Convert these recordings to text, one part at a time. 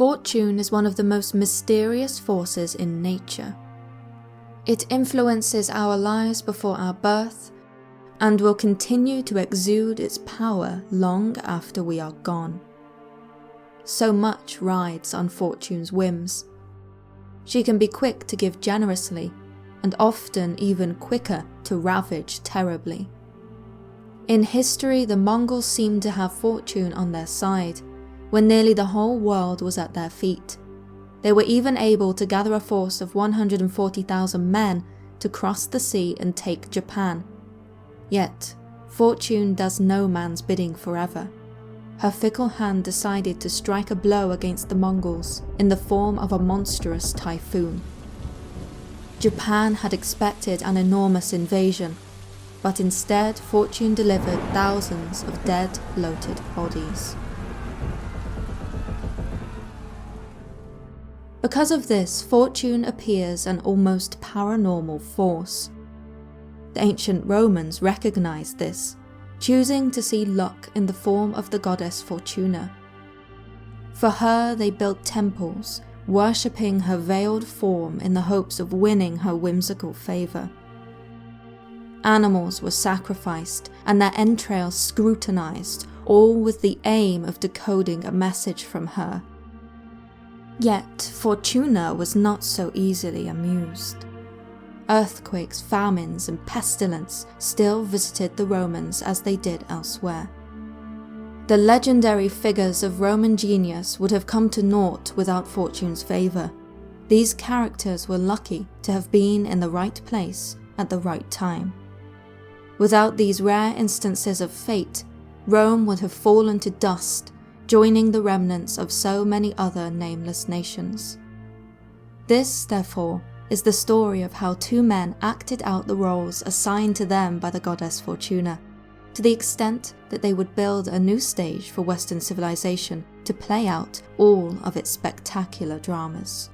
Fortune is one of the most mysterious forces in nature. It influences our lives before our birth and will continue to exude its power long after we are gone. So much rides on Fortune's whims. She can be quick to give generously, and often even quicker to ravage terribly. In history, the Mongols seemed to have Fortune on their side, when nearly the whole world was at their feet. They were even able to gather a force of 140,000 men to cross the sea and take Japan. Yet, Fortune does no man's bidding forever. Her fickle hand decided to strike a blow against the Mongols in the form of a monstrous typhoon. Japan had expected an enormous invasion, but instead Fortune delivered thousands of dead, bloated bodies. Because of this, Fortune appears an almost paranormal force. The ancient Romans recognized this, choosing to see luck in the form of the goddess Fortuna. For her, they built temples, worshipping her veiled form in the hopes of winning her whimsical favor. Animals were sacrificed and their entrails scrutinized, all with the aim of decoding a message from her. Yet, Fortuna was not so easily amused. Earthquakes, famines, and pestilence still visited the Romans as they did elsewhere. The legendary figures of Roman genius would have come to naught without Fortune's favor. These characters were lucky to have been in the right place at the right time. Without these rare instances of fate, Rome would have fallen to dust, joining the remnants of so many other nameless nations. This, therefore, is the story of how two men acted out the roles assigned to them by the goddess Fortuna, to the extent that they would build a new stage for Western civilization to play out all of its spectacular dramas.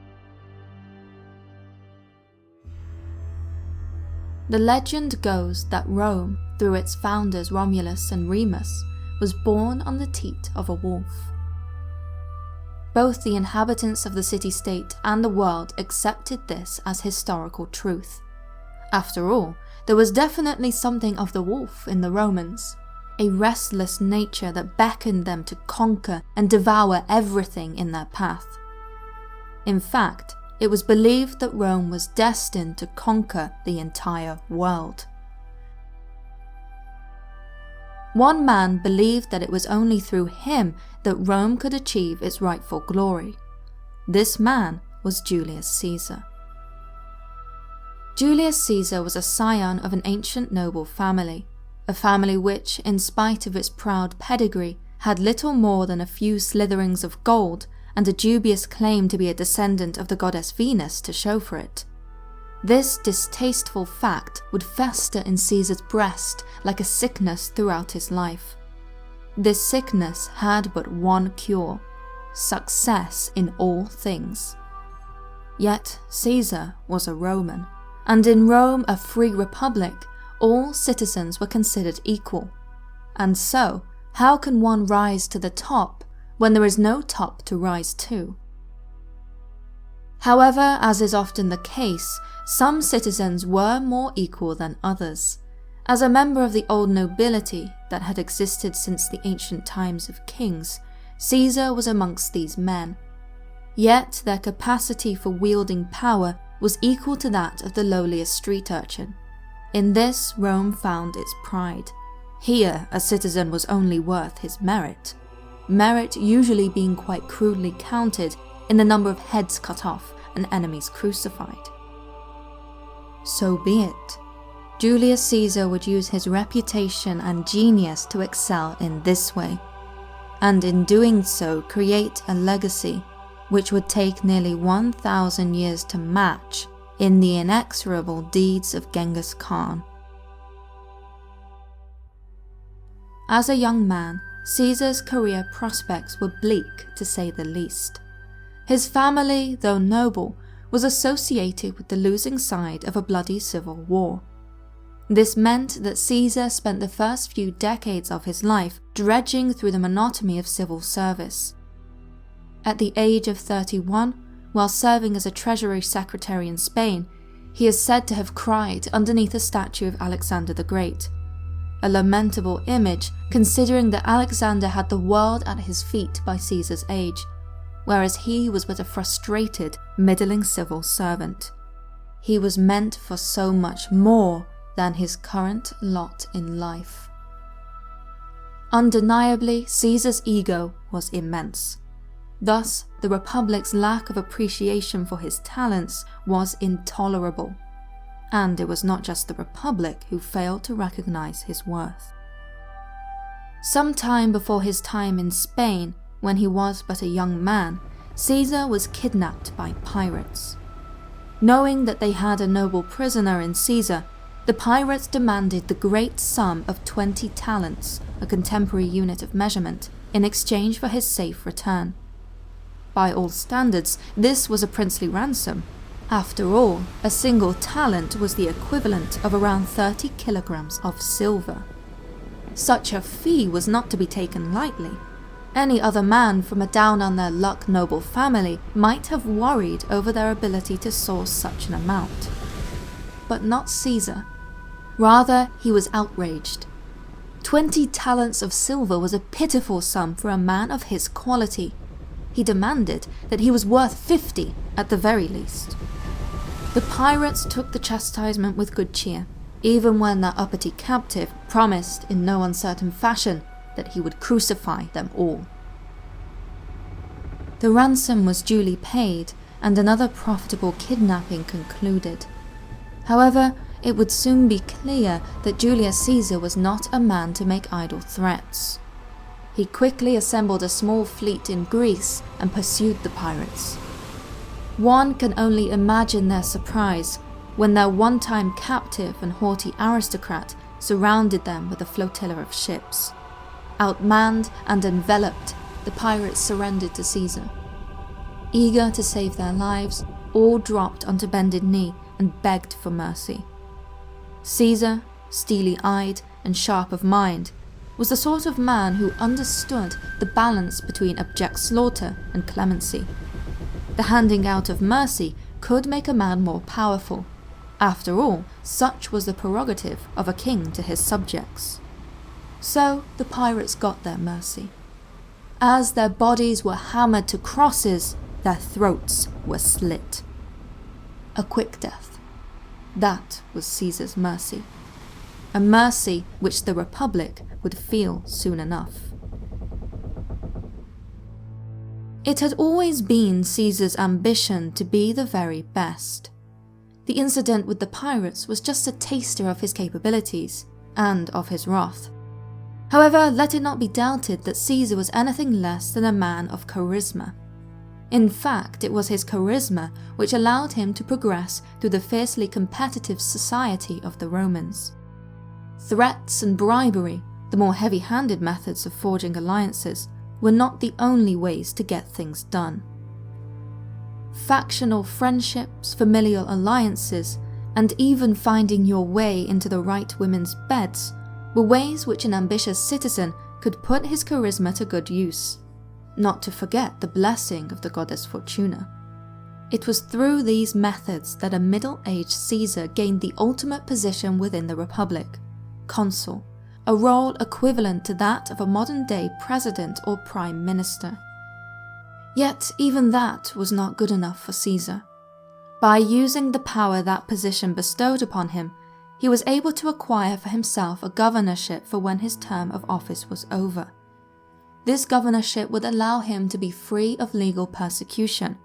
The legend goes that Rome, through its founders Romulus and Remus, was born on the teat of a wolf. Both the inhabitants of the city-state and the world accepted this as historical truth. After all, there was definitely something of the wolf in the Romans, a restless nature that beckoned them to conquer and devour everything in their path. In fact, it was believed that Rome was destined to conquer the entire world. One man believed that it was only through him that Rome could achieve its rightful glory. This man was Julius Caesar. Julius Caesar was a scion of an ancient noble family, a family which, in spite of its proud pedigree, had little more than a few slitherings of gold and a dubious claim to be a descendant of the goddess Venus to show for it. This distasteful fact would fester in Caesar's breast like a sickness throughout his life. This sickness had but one cure: success in all things. Yet Caesar was a Roman, and in Rome, a free republic, all citizens were considered equal. And so, how can one rise to the top when there is no top to rise to? However, as is often the case, some citizens were more equal than others. As a member of the old nobility that had existed since the ancient times of kings, Caesar was amongst these men. Yet their capacity for wielding power was equal to that of the lowliest street urchin. In this, Rome found its pride. Here, a citizen was only worth his merit. Merit usually being quite crudely counted in the number of heads cut off and enemies crucified. So be it. Julius Caesar would use his reputation and genius to excel in this way, and in doing so create a legacy which would take nearly 1,000 years to match in the inexorable deeds of Genghis Khan. As a young man, Caesar's career prospects were bleak to say the least. His family, though noble, was associated with the losing side of a bloody civil war. This meant that Caesar spent the first few decades of his life dredging through the monotony of civil service. At the age of 31, while serving as a treasury secretary in Spain, he is said to have cried underneath a statue of Alexander the Great. A lamentable image, considering that Alexander had the world at his feet by Caesar's age, whereas he was but a frustrated, middling civil servant. He was meant for so much more than his current lot in life. Undeniably, Caesar's ego was immense. Thus, the Republic's lack of appreciation for his talents was intolerable. And it was not just the Republic who failed to recognize his worth. Sometime before his time in Spain, when he was but a young man, Caesar was kidnapped by pirates. Knowing that they had a noble prisoner in Caesar, the pirates demanded the great sum of 20 talents, a contemporary unit of measurement, in exchange for his safe return. By all standards, this was a princely ransom. After all, a single talent was the equivalent of around 30 kilograms of silver. Such a fee was not to be taken lightly. Any other man from a down-on-their-luck noble family might have worried over their ability to source such an amount. But not Caesar. Rather, he was outraged. 20 talents of silver was a pitiful sum for a man of his quality. He demanded that he was worth 50 at the very least. The pirates took the chastisement with good cheer, even when their uppity captive promised in no uncertain fashion that he would crucify them all. The ransom was duly paid, and another profitable kidnapping concluded. However, it would soon be clear that Julius Caesar was not a man to make idle threats. He quickly assembled a small fleet in Greece and pursued the pirates. One can only imagine their surprise when their one-time captive and haughty aristocrat surrounded them with a flotilla of ships. Outmanned and enveloped, the pirates surrendered to Caesar. Eager to save their lives, all dropped onto bended knee and begged for mercy. Caesar, steely-eyed and sharp of mind, was the sort of man who understood the balance between abject slaughter and clemency. The handing out of mercy could make a man more powerful. After all, such was the prerogative of a king to his subjects. So the pirates got their mercy. As their bodies were hammered to crosses, their throats were slit. A quick death. That was Caesar's mercy. A mercy which the Republic would feel soon enough. It had always been Caesar's ambition to be the very best. The incident with the pirates was just a taster of his capabilities, and of his wrath. However, let it not be doubted that Caesar was anything less than a man of charisma. In fact, it was his charisma which allowed him to progress through the fiercely competitive society of the Romans. Threats and bribery, the more heavy-handed methods of forging alliances, were not the only ways to get things done. Factional friendships, familial alliances, and even finding your way into the right women's beds were ways which an ambitious citizen could put his charisma to good use, not to forget the blessing of the goddess Fortuna. It was through these methods that a middle-aged Caesar gained the ultimate position within the Republic, consul, a role equivalent to that of a modern-day president or prime minister. Yet even that was not good enough for Caesar. By using the power that position bestowed upon him, he was able to acquire for himself a governorship for when his term of office was over. This governorship would allow him to be free of legal persecution.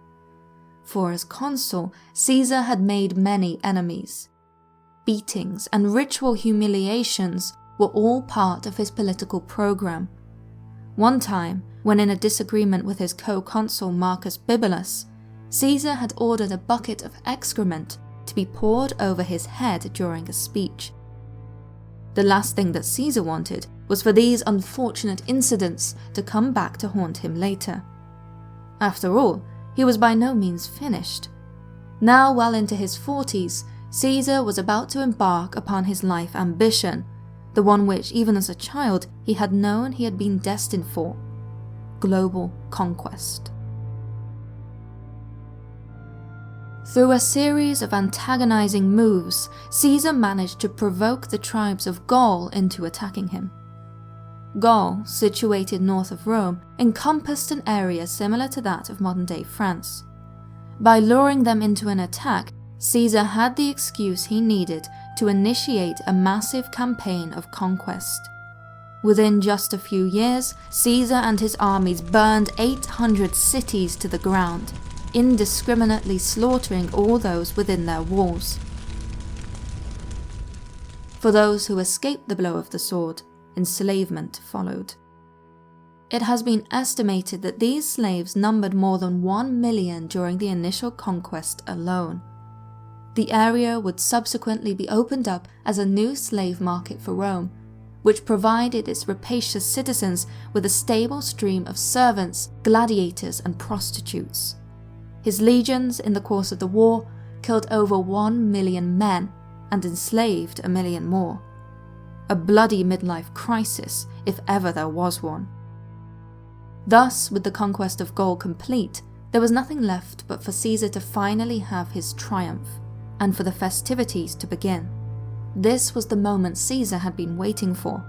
For as consul, Caesar had made many enemies. Beatings and ritual humiliations were all part of his political program. One time, when in a disagreement with his co-consul Marcus Bibulus, Caesar had ordered a bucket of excrement to be poured over his head during a speech. The last thing that Caesar wanted was for these unfortunate incidents to come back to haunt him later. After all, he was by no means finished. Now well into his 40s, Caesar was about to embark upon his life ambition, the one which, even as a child, he had known he had been destined for: global conquest. Through a series of antagonizing moves, Caesar managed to provoke the tribes of Gaul into attacking him. Gaul, situated north of Rome, encompassed an area similar to that of modern-day France. By luring them into an attack, Caesar had the excuse he needed to initiate a massive campaign of conquest. Within just a few years, Caesar and his armies burned 800 cities to the ground, indiscriminately slaughtering all those within their walls. For those who escaped the blow of the sword, enslavement followed. It has been estimated that these slaves numbered more than 1 million during the initial conquest alone. The area would subsequently be opened up as a new slave market for Rome, which provided its rapacious citizens with a stable stream of servants, gladiators, and prostitutes. His legions, in the course of the war, killed over 1 million men and enslaved 1 million more. A bloody midlife crisis, if ever there was one. Thus, with the conquest of Gaul complete, there was nothing left but for Caesar to finally have his triumph, and for the festivities to begin. This was the moment Caesar had been waiting for.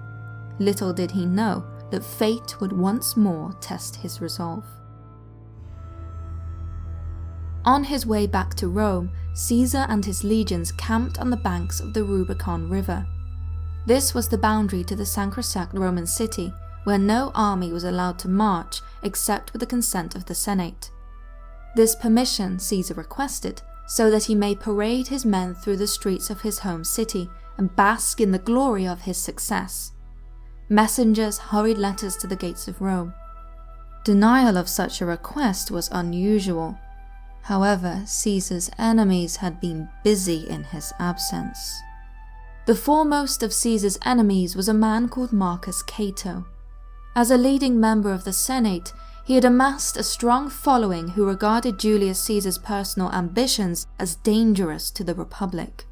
Little did he know that fate would once more test his resolve. On his way back to Rome, Caesar and his legions camped on the banks of the Rubicon River. This was the boundary to the sacrosanct Roman city, where no army was allowed to march except with the consent of the Senate. This permission Caesar requested so that he may parade his men through the streets of his home city and bask in the glory of his success. Messengers hurried letters to the gates of Rome. Denial of such a request was unusual. However, Caesar's enemies had been busy in his absence. The foremost of Caesar's enemies was a man called Marcus Cato. As a leading member of the Senate, he had amassed a strong following who regarded Julius Caesar's personal ambitions as dangerous to the Republic.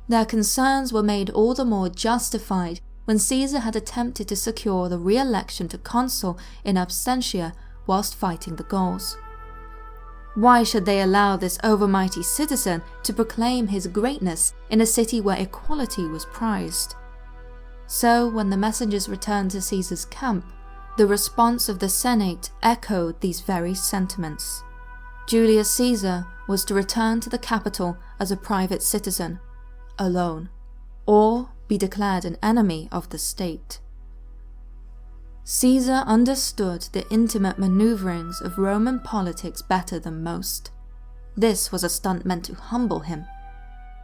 Their concerns were made all the more justified when Caesar had attempted to secure the re-election to consul in absentia whilst fighting the Gauls. Why should they allow this overmighty citizen to proclaim his greatness in a city where equality was prized? So, when the messengers returned to Caesar's camp, the response of the Senate echoed these very sentiments. Julius Caesar was to return to the capital as a private citizen, alone, or be declared an enemy of the state. Caesar understood the intimate maneuverings of Roman politics better than most. This was a stunt meant to humble him.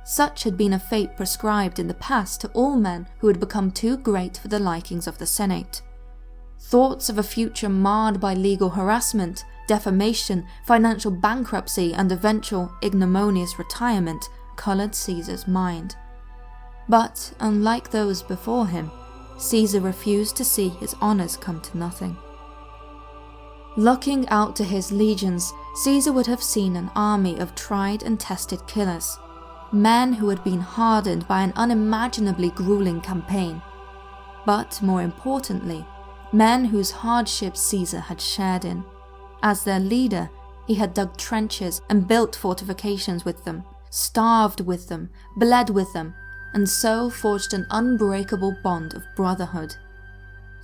Such had been a fate prescribed in the past to all men who had become too great for the likings of the Senate. Thoughts of a future marred by legal harassment, defamation, financial bankruptcy, and eventual ignominious retirement coloured Caesar's mind. But, unlike those before him, Caesar refused to see his honours come to nothing. Looking out to his legions, Caesar would have seen an army of tried and tested killers, men who had been hardened by an unimaginably grueling campaign. But, more importantly, men whose hardships Caesar had shared in. As their leader, he had dug trenches and built fortifications with them, starved with them, bled with them, and so forged an unbreakable bond of brotherhood.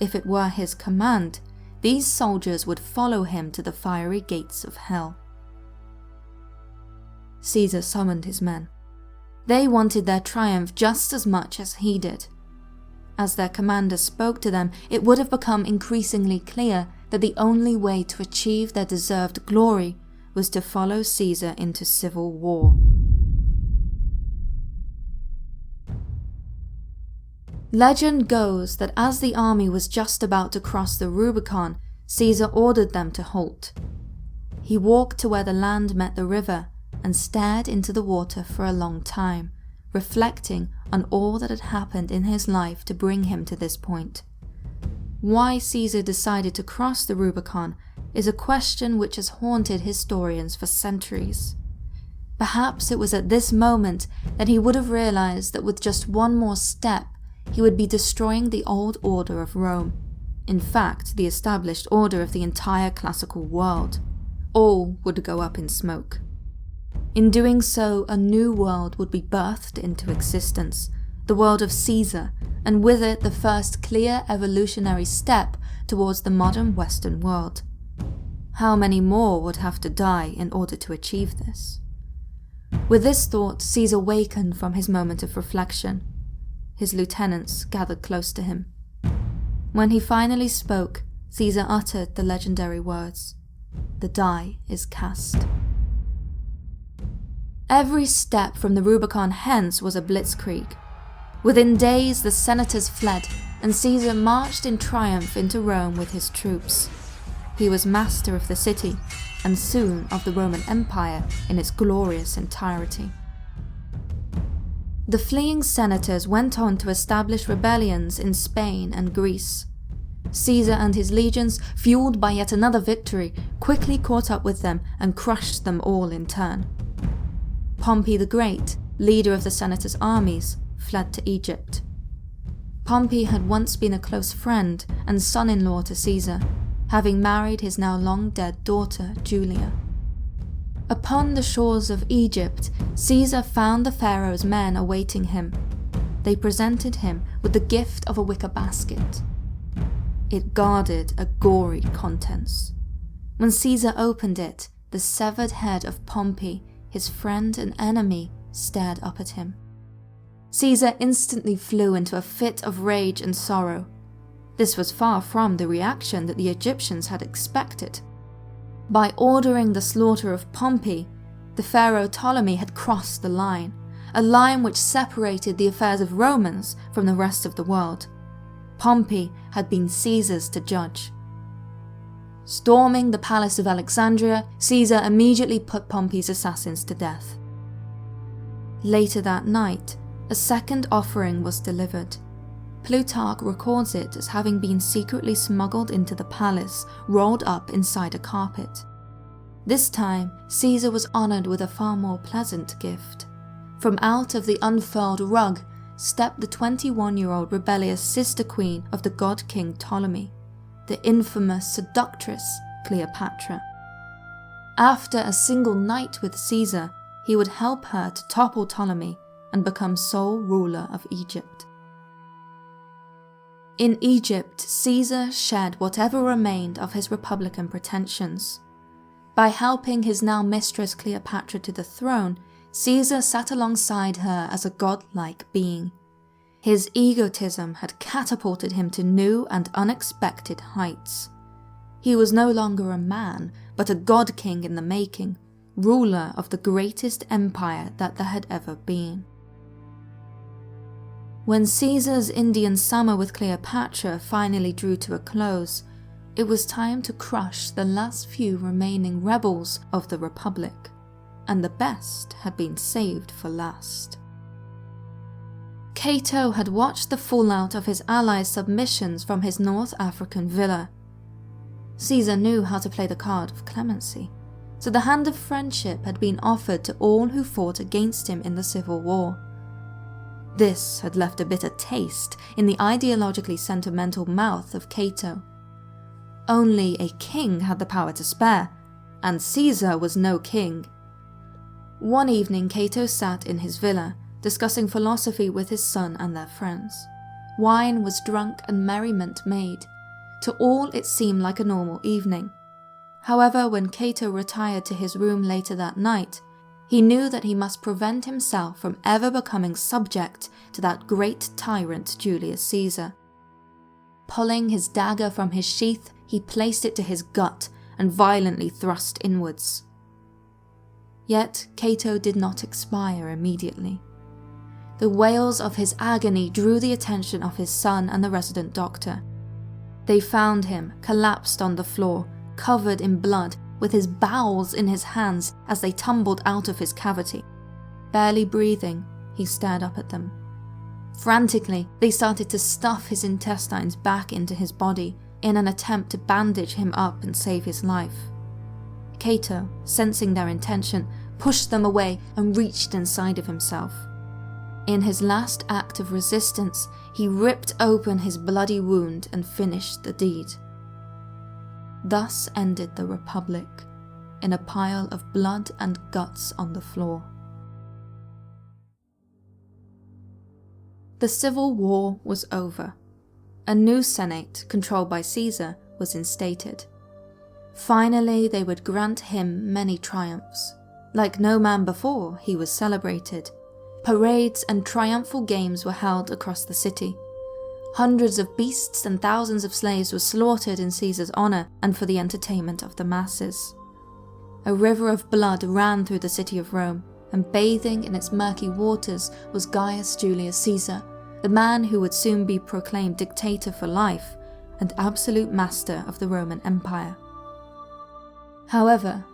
If it were his command, these soldiers would follow him to the fiery gates of hell. Caesar summoned his men. They wanted their triumph just as much as he did. As their commander spoke to them, it would have become increasingly clear that the only way to achieve their deserved glory was to follow Caesar into civil war. Legend goes that as the army was just about to cross the Rubicon, Caesar ordered them to halt. He walked to where the land met the river and stared into the water for a long time, reflecting on all that had happened in his life to bring him to this point. Why Caesar decided to cross the Rubicon is a question which has haunted historians for centuries. Perhaps it was at this moment that he would have realized that with just one more step, he would be destroying the old order of Rome. In fact, the established order of the entire classical world. All would go up in smoke. In doing so, a new world would be birthed into existence, the world of Caesar, and with it the first clear evolutionary step towards the modern Western world. How many more would have to die in order to achieve this? With this thought, Caesar wakened from his moment of reflection. His lieutenants gathered close to him. When he finally spoke, Caesar uttered the legendary words, "The die is cast." Every step from the Rubicon hence was a blitzkrieg. Within days, the senators fled, and Caesar marched in triumph into Rome with his troops. He was master of the city, and soon of the Roman Empire in its glorious entirety. The fleeing senators went on to establish rebellions in Spain and Greece. Caesar and his legions, fueled by yet another victory, quickly caught up with them and crushed them all in turn. Pompey the Great, leader of the senators' armies, fled to Egypt. Pompey had once been a close friend and son-in-law to Caesar, having married his now long-dead daughter, Julia. Upon the shores of Egypt, Caesar found the pharaoh's men awaiting him. They presented him with the gift of a wicker basket. It guarded a gory contents. When Caesar opened it, the severed head of Pompey, his friend and enemy, stared up at him. Caesar instantly flew into a fit of rage and sorrow. This was far from the reaction that the Egyptians had expected. By ordering the slaughter of Pompey, the pharaoh Ptolemy had crossed the line, a line which separated the affairs of Romans from the rest of the world. Pompey had been Caesar's to judge. Storming the palace of Alexandria, Caesar immediately put Pompey's assassins to death. Later that night, a second offering was delivered. Plutarch records it as having been secretly smuggled into the palace, rolled up inside a carpet. This time, Caesar was honoured with a far more pleasant gift. From out of the unfurled rug stepped the 21-year-old rebellious sister queen of the god king Ptolemy, the infamous seductress Cleopatra. After a single night with Caesar, he would help her to topple Ptolemy and become sole ruler of Egypt. In Egypt, Caesar shed whatever remained of his republican pretensions. By helping his now mistress Cleopatra to the throne, Caesar sat alongside her as a godlike being. His egotism had catapulted him to new and unexpected heights. He was no longer a man, but a god-king in the making, ruler of the greatest empire that there had ever been. When Caesar's Indian summer with Cleopatra finally drew to a close, it was time to crush the last few remaining rebels of the Republic, and the best had been saved for last. Cato had watched the fallout of his allies' submissions from his North African villa. Caesar knew how to play the card of clemency, so the hand of friendship had been offered to all who fought against him in the civil war. This had left a bitter taste in the ideologically sentimental mouth of Cato. Only a king had the power to spare, and Caesar was no king. One evening, Cato sat in his villa, discussing philosophy with his son and their friends. Wine was drunk and merriment made. To all it seemed like a normal evening. However, when Cato retired to his room later that night, he knew that he must prevent himself from ever becoming subject to that great tyrant Julius Caesar. Pulling his dagger from his sheath, he placed it to his gut and violently thrust inwards. Yet Cato did not expire immediately. The wails of his agony drew the attention of his son and the resident doctor. They found him collapsed on the floor, covered in blood, with his bowels in his hands as they tumbled out of his cavity. Barely breathing, he stared up at them. Frantically, they started to stuff his intestines back into his body in an attempt to bandage him up and save his life. Cato, sensing their intention, pushed them away and reached inside of himself. In his last act of resistance, he ripped open his bloody wound and finished the deed. Thus ended the Republic, in a pile of blood and guts on the floor. The civil war was over. A new Senate, controlled by Caesar, was instated. Finally, they would grant him many triumphs. Like no man before, he was celebrated. Parades and triumphal games were held across the city. Hundreds of beasts and thousands of slaves were slaughtered in Caesar's honor and for the entertainment of the masses. A river of blood ran through the city of Rome, and bathing in its murky waters was Gaius Julius Caesar, the man who would soon be proclaimed dictator for life and absolute master of the Roman Empire. However,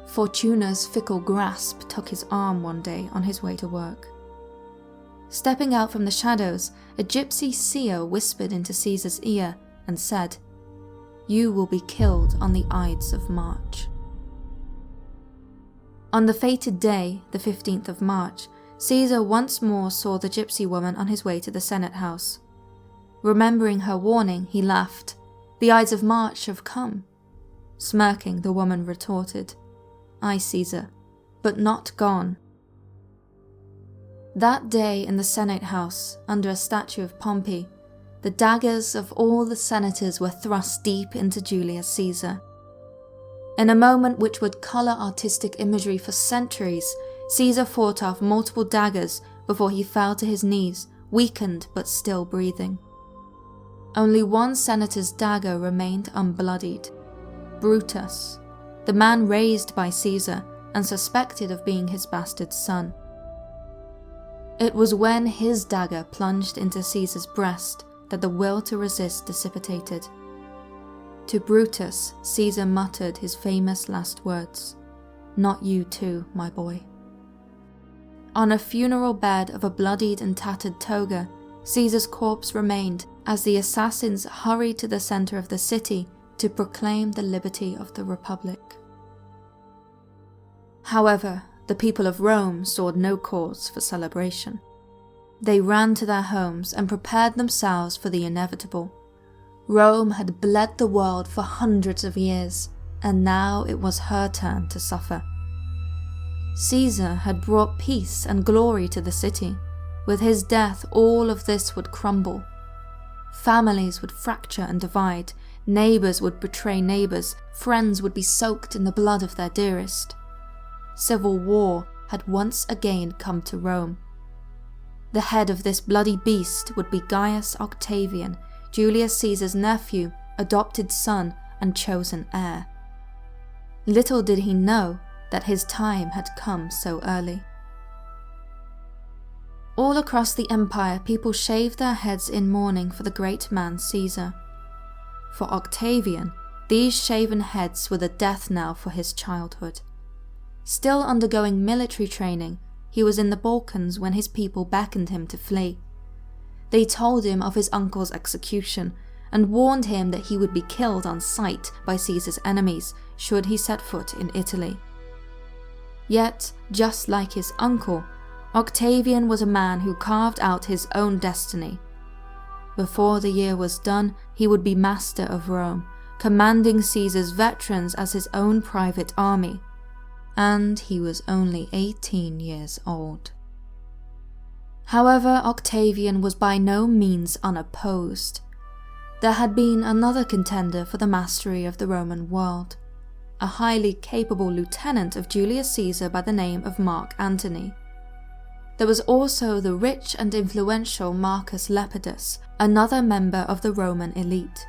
Fortuna's fickle grasp took his arm one day on his way to work. Stepping out from the shadows, a gypsy seer whispered into Caesar's ear and said, "You will be killed on the Ides of March." On the fated day, the 15th of March, Caesar once more saw the gypsy woman on his way to the Senate house. Remembering her warning, he laughed. "The Ides of March have come." Smirking, the woman retorted, "Aye, Caesar, but not gone." That day in the Senate house, under a statue of Pompey, the daggers of all the senators were thrust deep into Julius Caesar. In a moment which would colour artistic imagery for centuries, Caesar fought off multiple daggers before he fell to his knees, weakened but still breathing. Only one senator's dagger remained unbloodied. Brutus, the man raised by Caesar and suspected of being his bastard son. It was when his dagger plunged into Caesar's breast that the will to resist dissipated. To Brutus, Caesar muttered his famous last words, "Not you too, my boy." On a funeral bed of a bloodied and tattered toga, Caesar's corpse remained as the assassins hurried to the center of the city to proclaim the liberty of the Republic. However, the people of Rome saw no cause for celebration. They ran to their homes and prepared themselves for the inevitable. Rome had bled the world for hundreds of years, and now it was her turn to suffer. Caesar had brought peace and glory to the city. With his death, all of this would crumble. Families would fracture and divide, neighbours would betray neighbours, friends would be soaked in the blood of their dearest. Civil war had once again come to Rome. The head of this bloody beast would be Gaius Octavian, Julius Caesar's nephew, adopted son, and chosen heir. Little did he know that his time had come so early. All across the empire, people shaved their heads in mourning for the great man Caesar. For Octavian, these shaven heads were the death knell for his childhood. Still undergoing military training, he was in the Balkans when his people beckoned him to flee. They told him of his uncle's execution and warned him that he would be killed on sight by Caesar's enemies should he set foot in Italy. Yet, just like his uncle, Octavian was a man who carved out his own destiny. Before the year was done, he would be master of Rome, commanding Caesar's veterans as his own private army. And he was only 18 years old. However, Octavian was by no means unopposed. There had been another contender for the mastery of the Roman world, a highly capable lieutenant of Julius Caesar by the name of Mark Antony. There was also the rich and influential Marcus Lepidus, another member of the Roman elite.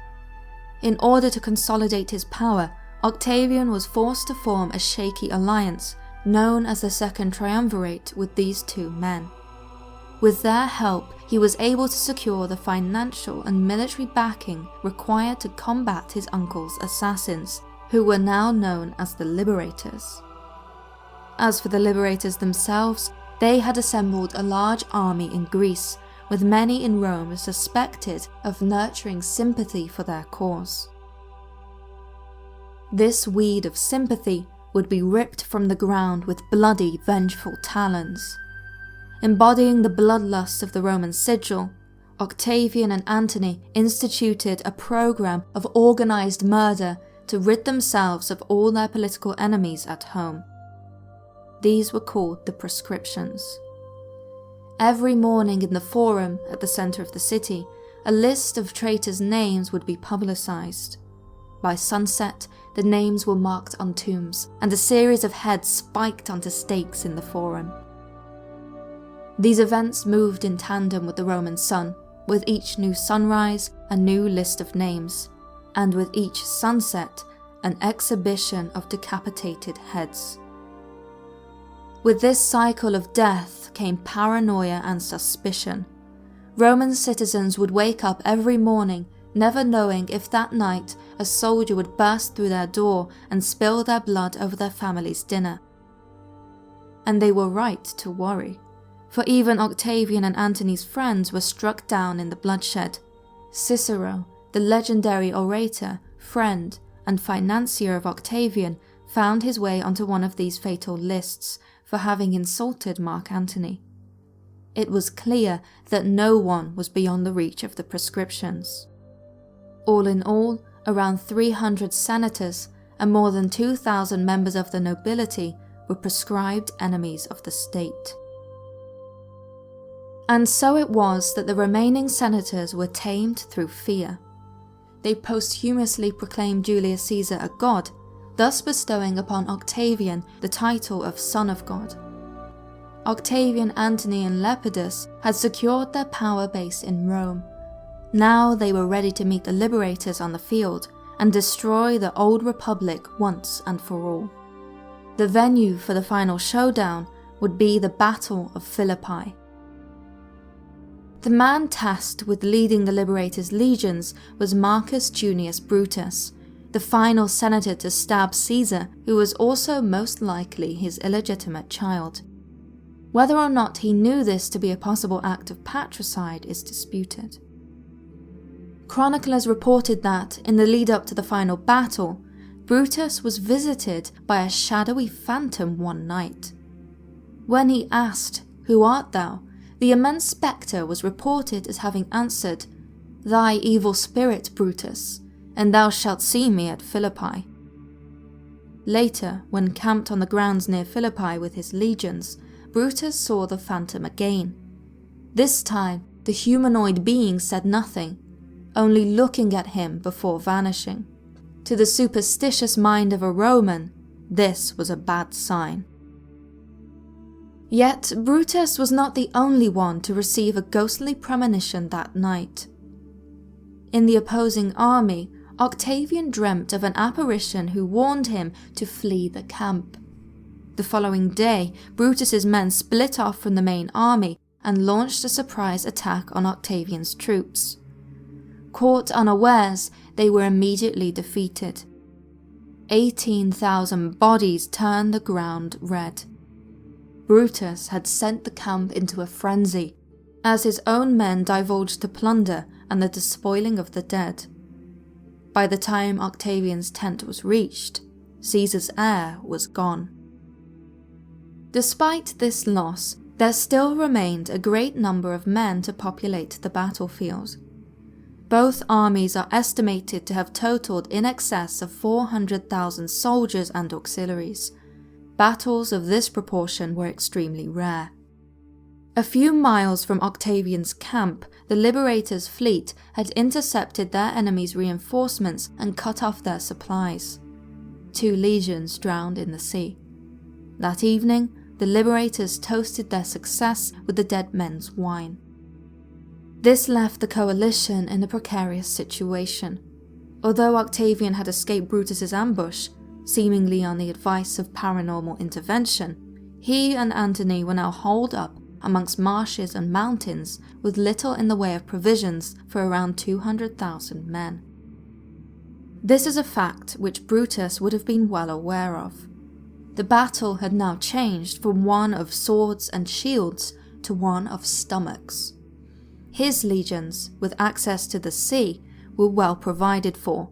In order to consolidate his power, Octavian was forced to form a shaky alliance known as the Second Triumvirate with these two men. With their help, he was able to secure the financial and military backing required to combat his uncle's assassins, who were now known as the Liberators. As for the Liberators themselves, they had assembled a large army in Greece, with many in Rome suspected of nurturing sympathy for their cause. This weed of sympathy would be ripped from the ground with bloody, vengeful talons. Embodying the bloodlust of the Roman sigil, Octavian and Antony instituted a program of organized murder to rid themselves of all their political enemies at home. These were called the proscriptions. Every morning in the Forum at the center of the city, a list of traitors' names would be publicized. By sunset, the names were marked on tombs, and a series of heads spiked onto stakes in the Forum. These events moved in tandem with the Roman sun, with each new sunrise a new list of names, and with each sunset an exhibition of decapitated heads. With this cycle of death came paranoia and suspicion. Roman citizens would wake up every morning never knowing if that night a soldier would burst through their door and spill their blood over their family's dinner. And they were right to worry, for even Octavian and Antony's friends were struck down in the bloodshed. Cicero, the legendary orator, friend, and financier of Octavian, found his way onto one of these fatal lists for having insulted Mark Antony. It was clear that no one was beyond the reach of the proscriptions. All in all, around 300 senators and more than 2,000 members of the nobility were proscribed enemies of the state. And so it was that the remaining senators were tamed through fear. They posthumously proclaimed Julius Caesar a god, thus bestowing upon Octavian the title of Son of God. Octavian, Antony, and Lepidus had secured their power base in Rome. Now they were ready to meet the liberators on the field and destroy the old republic once and for all. The venue for the final showdown would be the Battle of Philippi. The man tasked with leading the liberators' legions was Marcus Junius Brutus, the final senator to stab Caesar, who was also most likely his illegitimate child. Whether or not he knew this to be a possible act of patricide is disputed. Chroniclers reported that, in the lead-up to the final battle, Brutus was visited by a shadowy phantom one night. When he asked, "Who art thou?" the immense spectre was reported as having answered, "Thy evil spirit, Brutus, and thou shalt see me at Philippi." Later, when camped on the grounds near Philippi with his legions, Brutus saw the phantom again. This time, the humanoid being said nothing, only looking at him before vanishing. To the superstitious mind of a Roman, this was a bad sign. Yet Brutus was not the only one to receive a ghostly premonition that night. In the opposing army, Octavian dreamt of an apparition who warned him to flee the camp. The following day, Brutus's men split off from the main army and launched a surprise attack on Octavian's troops. Caught unawares, they were immediately defeated. 18,000 bodies turned the ground red. Brutus had sent the camp into a frenzy, as his own men divulged the plunder and the despoiling of the dead. By the time Octavian's tent was reached, Caesar's heir was gone. Despite this loss, there still remained a great number of men to populate the battlefield. Both armies are estimated to have totaled in excess of 400,000 soldiers and auxiliaries. Battles of this proportion were extremely rare. A few miles from Octavian's camp, the Liberators' fleet had intercepted their enemy's reinforcements and cut off their supplies. 2 legions drowned in the sea. That evening, the Liberators toasted their success with the dead men's wine. This left the coalition in a precarious situation. Although Octavian had escaped Brutus's ambush, seemingly on the advice of paranormal intervention, he and Antony were now holed up amongst marshes and mountains with little in the way of provisions for around 200,000 men. This is a fact which Brutus would have been well aware of. The battle had now changed from one of swords and shields to one of stomachs. His legions, with access to the sea, were well provided for.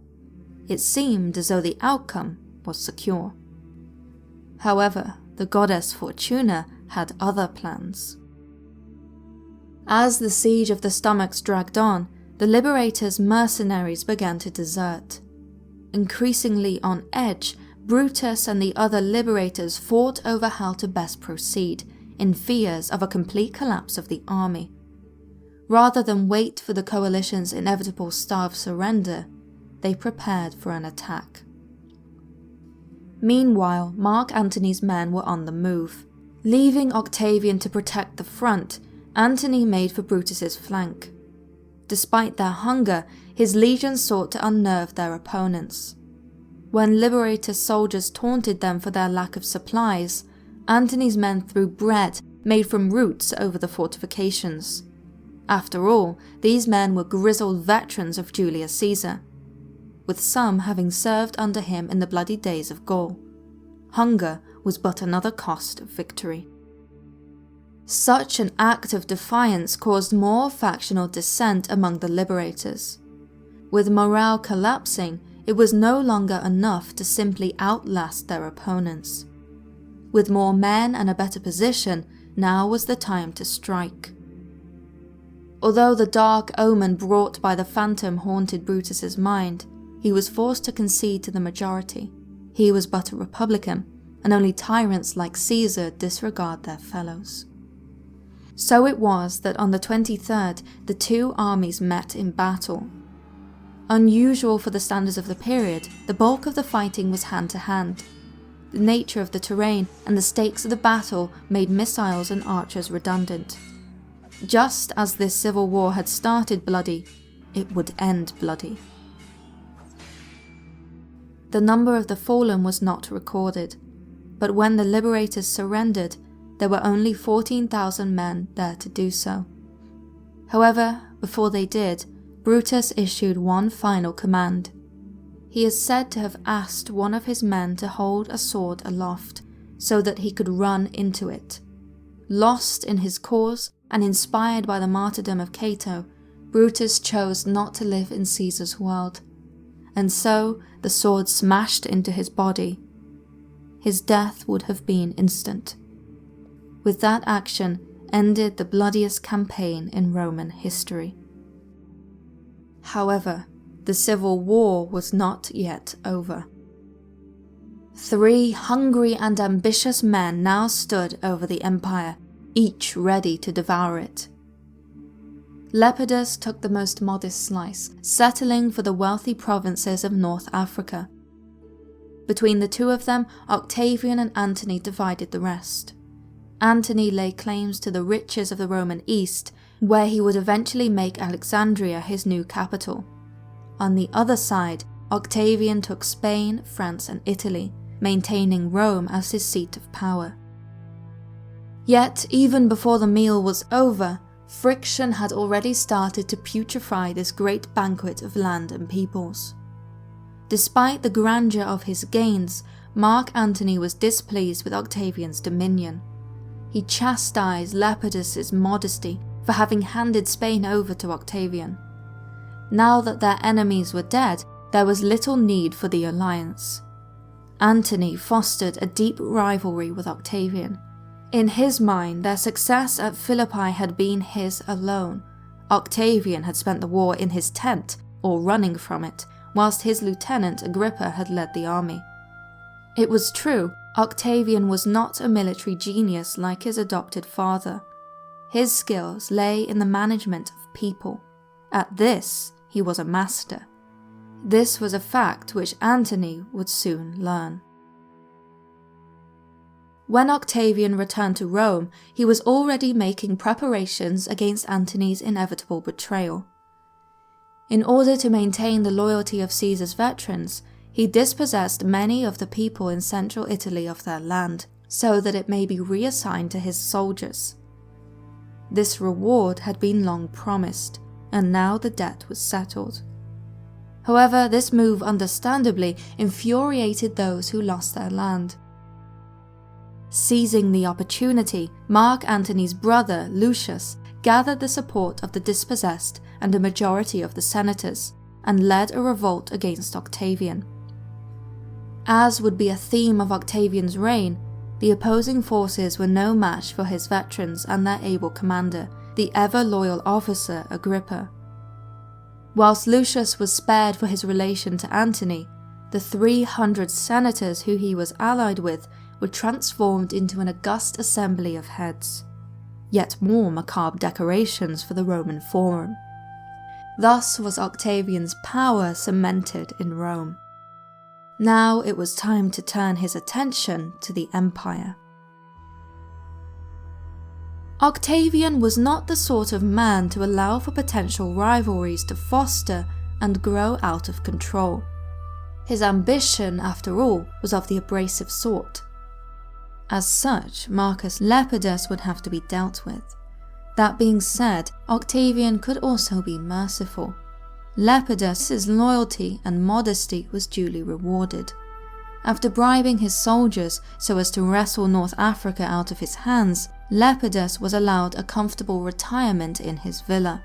It seemed as though the outcome was secure. However, the goddess Fortuna had other plans. As the siege of the stomachs dragged on, the Liberators' mercenaries began to desert. Increasingly on edge, Brutus and the other liberators fought over how to best proceed, in fears of a complete collapse of the army. Rather than wait for the coalition's inevitable starved surrender, they prepared for an attack. Meanwhile, Mark Antony's men were on the move. Leaving Octavian to protect the front, Antony made for Brutus's flank. Despite their hunger, his legions sought to unnerve their opponents. When Liberator soldiers taunted them for their lack of supplies, Antony's men threw bread made from roots over the fortifications. After all, these men were grizzled veterans of Julius Caesar, with some having served under him in the bloody days of Gaul. Hunger was but another cost of victory. Such an act of defiance caused more factional dissent among the liberators. With morale collapsing, it was no longer enough to simply outlast their opponents. With more men and a better position, now was the time to strike. Although the dark omen brought by the phantom haunted Brutus's mind, he was forced to concede to the majority. He was but a republican, and only tyrants like Caesar disregard their fellows. So it was that on the 23rd, the two armies met in battle. Unusual for the standards of the period, the bulk of the fighting was hand-to-hand. The nature of the terrain and the stakes of the battle made missiles and archers redundant. Just as this civil war had started bloody, it would end bloody. The number of the fallen was not recorded, but when the liberators surrendered, there were only 14,000 men there to do so. However, before they did, Brutus issued one final command. He is said to have asked one of his men to hold a sword aloft, so that he could run into it. Lost in his cause, and inspired by the martyrdom of Cato, Brutus chose not to live in Caesar's world, and so the sword smashed into his body. His death would have been instant. With that action ended the bloodiest campaign in Roman history. However, the civil war was not yet over. 3 hungry and ambitious men now stood over the empire, each ready to devour it. Lepidus took the most modest slice, settling for the wealthy provinces of North Africa. Between the two of them, Octavian and Antony divided the rest. Antony laid claims to the riches of the Roman East, where he would eventually make Alexandria his new capital. On the other side, Octavian took Spain, France, and Italy, maintaining Rome as his seat of power. Yet, even before the meal was over, friction had already started to putrefy this great banquet of land and peoples. Despite the grandeur of his gains, Mark Antony was displeased with Octavian's dominion. He chastised Lepidus's modesty for having handed Spain over to Octavian. Now that their enemies were dead, there was little need for the alliance. Antony fostered a deep rivalry with Octavian. In his mind, their success at Philippi had been his alone. Octavian had spent the war in his tent, or running from it, whilst his lieutenant Agrippa had led the army. It was true, Octavian was not a military genius like his adopted father. His skills lay in the management of people. At this, he was a master. This was a fact which Antony would soon learn. When Octavian returned to Rome, he was already making preparations against Antony's inevitable betrayal. In order to maintain the loyalty of Caesar's veterans, he dispossessed many of the people in central Italy of their land, so that it may be reassigned to his soldiers. This reward had been long promised, and now the debt was settled. However, this move understandably infuriated those who lost their land. Seizing the opportunity, Mark Antony's brother, Lucius, gathered the support of the dispossessed and a majority of the senators, and led a revolt against Octavian. As would be a theme of Octavian's reign, the opposing forces were no match for his veterans and their able commander, the ever-loyal officer Agrippa. Whilst Lucius was spared for his relation to Antony, The 300 senators who he was allied with were transformed into an august assembly of heads. Yet more macabre decorations for the Roman Forum. Thus was Octavian's power cemented in Rome. Now it was time to turn his attention to the empire. Octavian was not the sort of man to allow for potential rivalries to foster and grow out of control. His ambition, after all, was of the abrasive sort. As such, Marcus Lepidus would have to be dealt with. That being said, Octavian could also be merciful. Lepidus's loyalty and modesty was duly rewarded. After bribing his soldiers so as to wrestle North Africa out of his hands, Lepidus was allowed a comfortable retirement in his villa.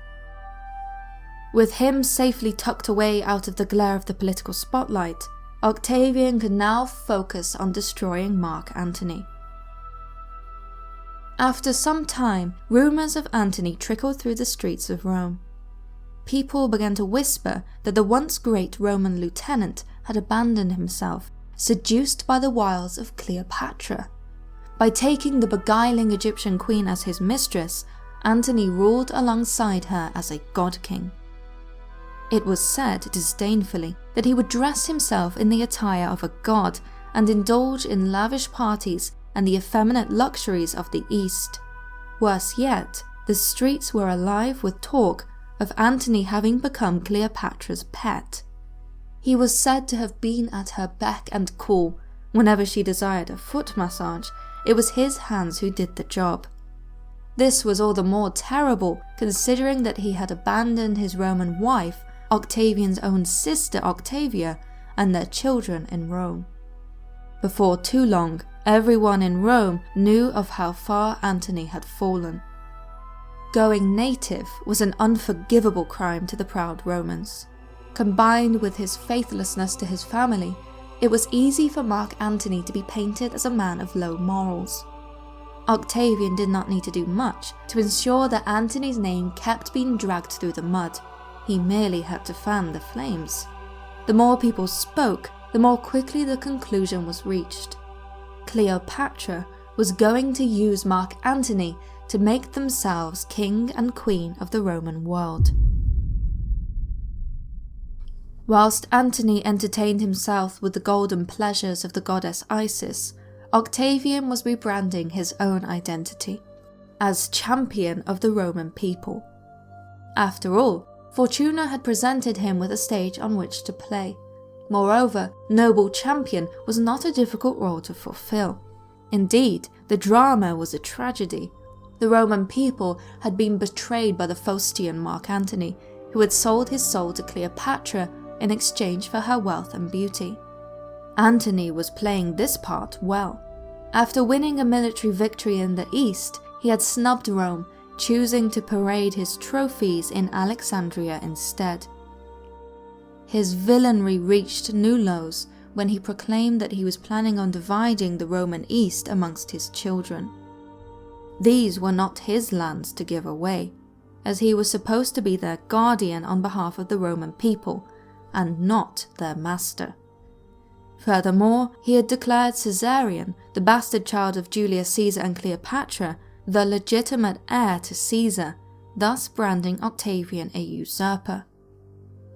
With him safely tucked away out of the glare of the political spotlight, Octavian could now focus on destroying Mark Antony. After some time, rumours of Antony trickled through the streets of Rome. People began to whisper that the once great Roman lieutenant had abandoned himself, seduced by the wiles of Cleopatra. By taking the beguiling Egyptian queen as his mistress, Antony ruled alongside her as a god-king. It was said, disdainfully, that he would dress himself in the attire of a god and indulge in lavish parties and the effeminate luxuries of the East. Worse yet, the streets were alive with talk of Antony having become Cleopatra's pet. He was said to have been at her beck and call. Whenever she desired a foot massage, it was his hands who did the job. This was all the more terrible considering that he had abandoned his Roman wife, Octavian's own sister Octavia, and their children in Rome. Before too long, everyone in Rome knew of how far Antony had fallen. Going native was an unforgivable crime to the proud Romans. Combined with his faithlessness to his family, it was easy for Mark Antony to be painted as a man of low morals. Octavian did not need to do much to ensure that Antony's name kept being dragged through the mud. He merely had to fan the flames. The more people spoke, the more quickly the conclusion was reached. Cleopatra was going to use Mark Antony to make themselves king and queen of the Roman world. Whilst Antony entertained himself with the golden pleasures of the goddess Isis, Octavian was rebranding his own identity as champion of the Roman people. After all, Fortuna had presented him with a stage on which to play. Moreover, noble champion was not a difficult role to fulfill. Indeed, the drama was a tragedy. The Roman people had been betrayed by the Faustian Mark Antony, who had sold his soul to Cleopatra in exchange for her wealth and beauty. Antony was playing this part well. After winning a military victory in the East, he had snubbed Rome, choosing to parade his trophies in Alexandria instead. His villainy reached new lows when he proclaimed that he was planning on dividing the Roman East amongst his children. These were not his lands to give away, as he was supposed to be their guardian on behalf of the Roman people, and not their master. Furthermore, he had declared Caesarion, the bastard child of Julius Caesar and Cleopatra, the legitimate heir to Caesar, thus branding Octavian a usurper.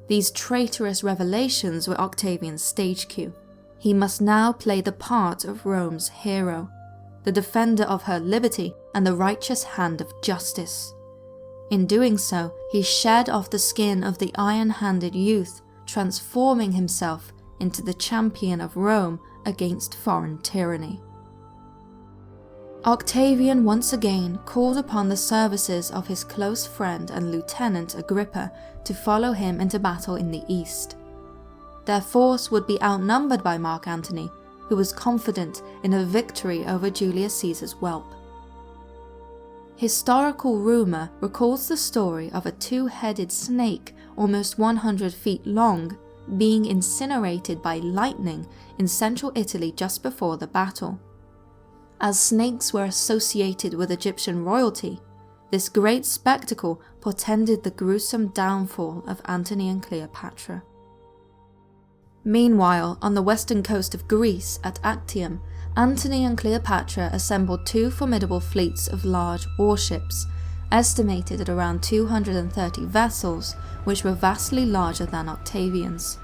These traitorous revelations were Octavian's stage cue. He must now play the part of Rome's hero, the defender of her liberty and the righteous hand of justice. In doing so, he shed off the skin of the iron-handed youth, transforming himself into the champion of Rome against foreign tyranny. Octavian once again called upon the services of his close friend and lieutenant Agrippa to follow him into battle in the east. Their force would be outnumbered by Mark Antony, who was confident in a victory over Julius Caesar's whelp. Historical rumour recalls the story of a two-headed snake almost 100 feet long being incinerated by lightning in central Italy just before the battle. As snakes were associated with Egyptian royalty, this great spectacle portended the gruesome downfall of Antony and Cleopatra. Meanwhile, on the western coast of Greece at Actium, Antony and Cleopatra assembled two formidable fleets of large warships, estimated at around 230 vessels, which were vastly larger than Octavian's.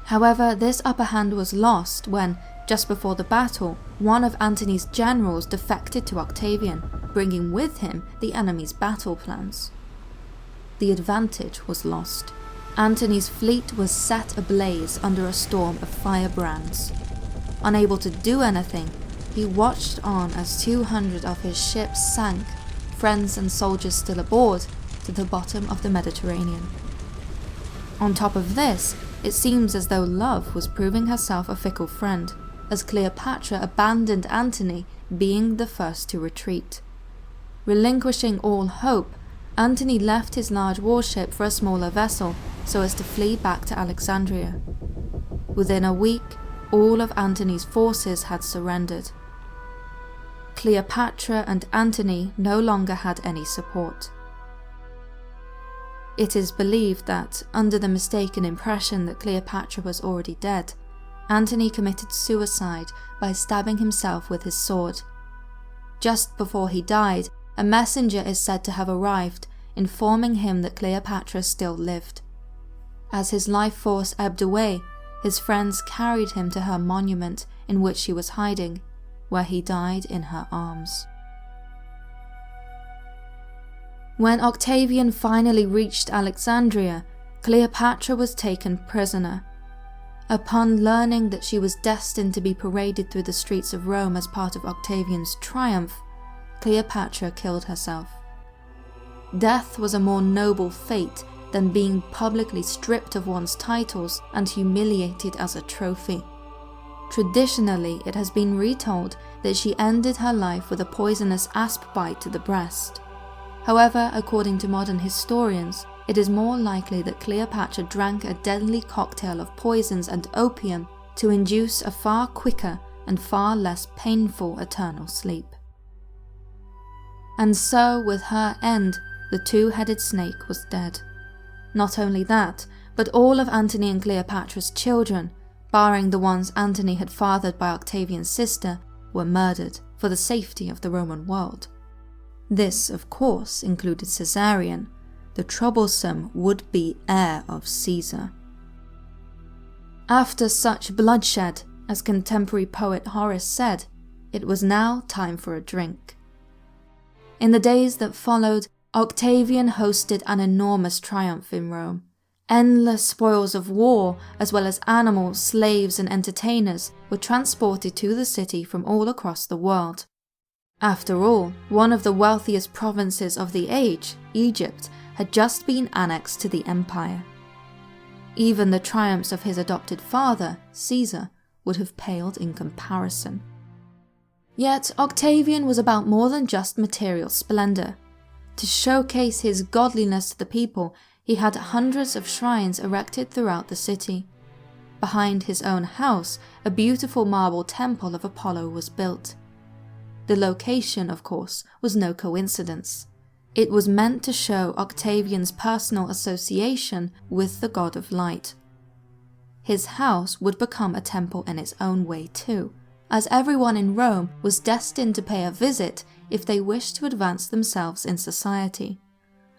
However, this upper hand was lost when, just before the battle, one of Antony's generals defected to Octavian, bringing with him the enemy's battle plans. The advantage was lost. Antony's fleet was set ablaze under a storm of firebrands. Unable to do anything, he watched on as 200 of his ships sank, friends and soldiers still aboard, to the bottom of the Mediterranean. On top of this, it seems as though love was proving herself a fickle friend, as Cleopatra abandoned Antony, being the first to retreat. Relinquishing all hope, Antony left his large warship for a smaller vessel so as to flee back to Alexandria. Within a week, all of Antony's forces had surrendered. Cleopatra and Antony no longer had any support. It is believed that, under the mistaken impression that Cleopatra was already dead, Antony committed suicide by stabbing himself with his sword. Just before he died, a messenger is said to have arrived, informing him that Cleopatra still lived. As his life force ebbed away, his friends carried him to her monument in which she was hiding, where he died in her arms. When Octavian finally reached Alexandria, Cleopatra was taken prisoner. Upon learning that she was destined to be paraded through the streets of Rome as part of Octavian's triumph, Cleopatra killed herself. Death was a more noble fate than being publicly stripped of one's titles and humiliated as a trophy. Traditionally, it has been retold that she ended her life with a poisonous asp bite to the breast. However, according to modern historians, it is more likely that Cleopatra drank a deadly cocktail of poisons and opium to induce a far quicker and far less painful eternal sleep. And so, with her end, the two-headed snake was dead. Not only that, but all of Antony and Cleopatra's children, barring the ones Antony had fathered by Octavian's sister, were murdered for the safety of the Roman world. This, of course, included Caesarion, the troublesome would-be heir of Caesar. After such bloodshed, as contemporary poet Horace said, it was now time for a drink. In the days that followed, Octavian hosted an enormous triumph in Rome. Endless spoils of war, as well as animals, slaves, and entertainers, were transported to the city from all across the world. After all, one of the wealthiest provinces of the age, Egypt, had just been annexed to the empire. Even the triumphs of his adopted father, Caesar, would have paled in comparison. Yet Octavian was about more than just material splendor. To showcase his godliness to the people, he had hundreds of shrines erected throughout the city. Behind his own house, a beautiful marble temple of Apollo was built. The location, of course, was no coincidence. It was meant to show Octavian's personal association with the god of light. His house would become a temple in its own way too, as everyone in Rome was destined to pay a visit if they wished to advance themselves in society.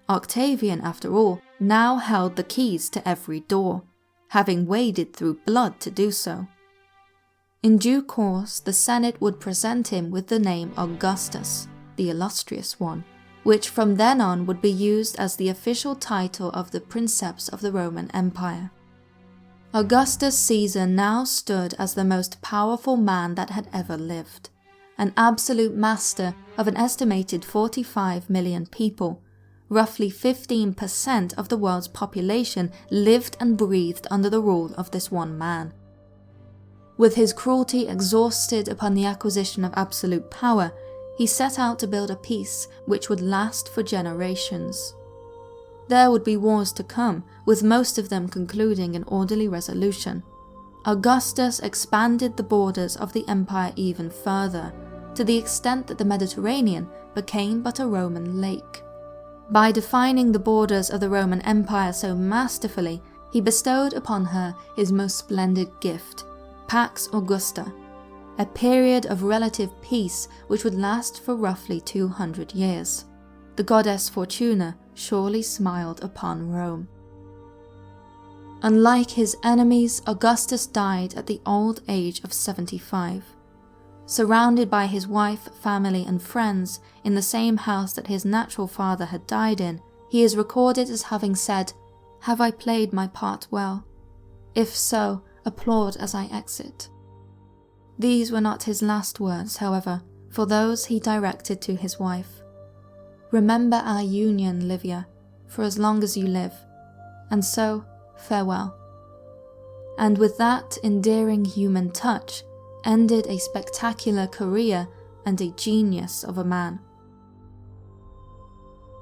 Octavian, after all, now held the keys to every door, having waded through blood to do so. In due course, the Senate would present him with the name Augustus, the illustrious one, which from then on would be used as the official title of the Princeps of the Roman Empire. Augustus Caesar now stood as the most powerful man that had ever lived, an absolute master of an estimated 45 million people. Roughly 15% of the world's population lived and breathed under the rule of this one man. With his cruelty exhausted upon the acquisition of absolute power, he set out to build a peace which would last for generations. There would be wars to come, with most of them concluding in orderly resolution. Augustus expanded the borders of the empire even further, to the extent that the Mediterranean became but a Roman lake. By defining the borders of the Roman Empire so masterfully, he bestowed upon her his most splendid gift, Pax Augusta, a period of relative peace which would last for roughly 200 years. The goddess Fortuna surely smiled upon Rome. Unlike his enemies, Augustus died at the old age of 75. Surrounded by his wife, family, and friends in the same house that his natural father had died in, he is recorded as having said, "Have I played my part well? If so, applaud as I exit." These were not his last words, however, for those he directed to his wife. "Remember our union, Livia, for as long as you live, and so, farewell." And with that endearing human touch, ended a spectacular career and a genius of a man.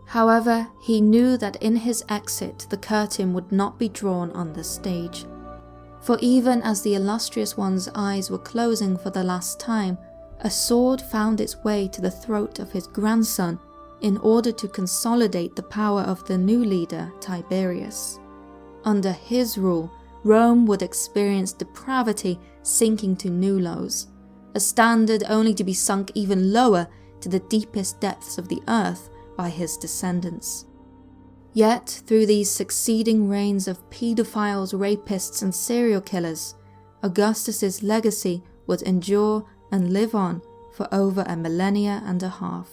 However, he knew that in his exit the curtain would not be drawn on the stage. For even as the illustrious one's eyes were closing for the last time, a sword found its way to the throat of his grandson in order to consolidate the power of the new leader, Tiberius. Under his rule, Rome would experience depravity sinking to new lows, a standard only to be sunk even lower to the deepest depths of the earth by his descendants. Yet, through these succeeding reigns of pedophiles, rapists, and serial killers, Augustus's legacy would endure and live on for over a millennia and a half.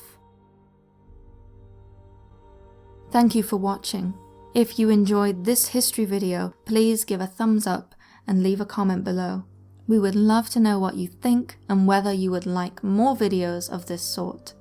Thank you for watching. If you enjoyed this history video, please give a thumbs up and leave a comment below. We would love to know what you think and whether you would like more videos of this sort.